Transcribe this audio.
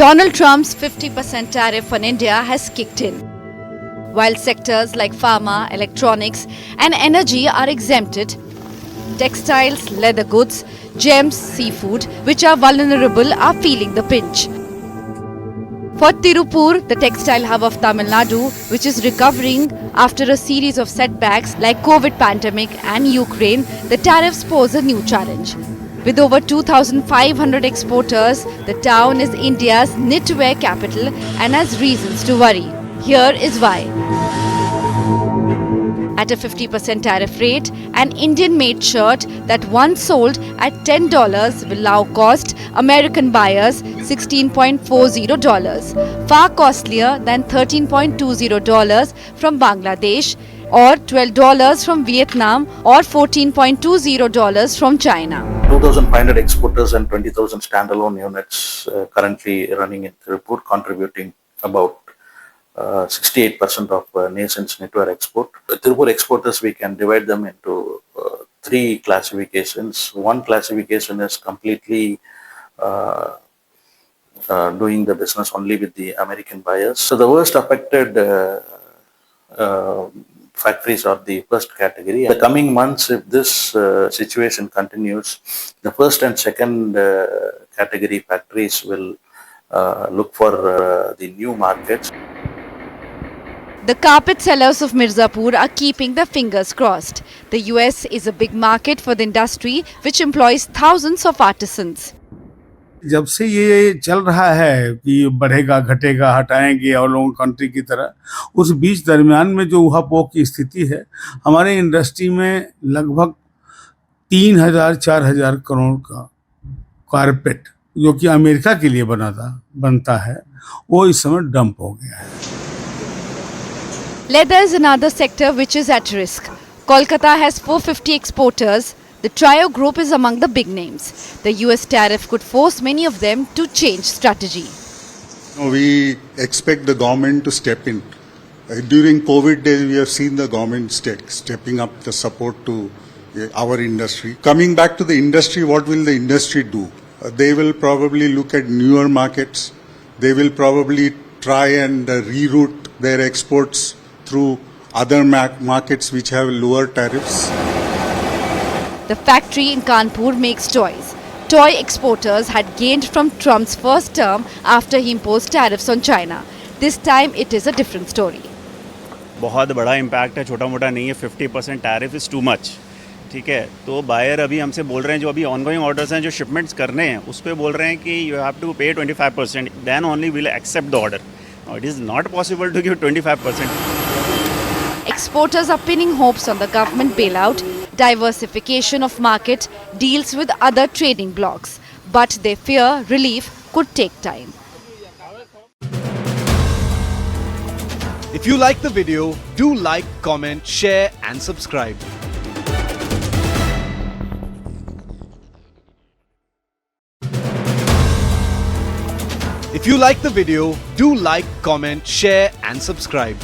Donald Trump's 50% tariff on India has kicked in. While sectors like pharma, electronics, and energy are exempted, textiles, leather goods, gems, seafood, which are vulnerable, are feeling the pinch. For Tirupur, the textile hub of Tamil Nadu, which is recovering after a series of setbacks like COVID pandemic and Ukraine, the tariffs pose a new challenge. With over 2,500 exporters, the town is India's knitwear capital and has reasons to worry. Here is why. At a 50% tariff rate, an Indian-made shirt that once sold at $10 will now cost American buyers $16.40, far costlier than $13.20 from Bangladesh, or $12 from Vietnam, or $14.20 from China. 2,500 exporters and 20,000 standalone units currently running in Tirupur, contributing about 68% of nation's knitwear export. Tirupur exporters, we can divide them into three classifications. One classification is completely doing the business only with the American buyers. So the worst affected factories are the first category. In the coming months, if this situation continues, the first and second category factories will look for the new markets. The carpet sellers of Mirzapur are keeping their fingers crossed. The US is a big market for the industry, which employs thousands of artisans. जब से ये चल रहा है कि बढ़ेगा घटेगा हटाएंगे और लोगों कंट्री की तरह, उस बीच दरमियान में जो उहापोह की स्थिति है, हमारे इंडस्ट्री में लगभग 3,000-4,000 करोड़ का कारपेट जो कि अमेरिका के लिए बनता है, वो इस समय डंप हो गया है. Leather is another sector which is at risk. Kolkata has 450 exporters. The Trio Group is among the big names. The US tariff could force many of them to change strategy. We expect the government to step in. During COVID days, we have seen the government stepping up the support to our industry. Coming back to the industry, what will the industry do? They will probably look at newer markets. They will probably try and reroute their exports through other markets which have lower tariffs. The factory in Kanpur makes toys. Toy exporters had gained from Trump's first term after he imposed tariffs on China. This time it is a different story. बहुत बड़ा impact है, छोटा मोटा नहीं है. 50% tariff is too much. ठीक है, तो बायर अभी हमसे बोल रहे हैं, जो अभी ऑनगोइंग ऑर्डर्स हैं, जो शिपमेंट्स करने हैं, उस पर बोल रहे हैं कि you have to pay 25%, then only will accept the order. It is not possible to give 25%. Exporters are pinning hopes on the government bailout. Diversification of market deals with other trading blocs, but they fear relief could take time. If you like the video, do like, comment, share and subscribe. If you like the video, do like, comment, share and subscribe.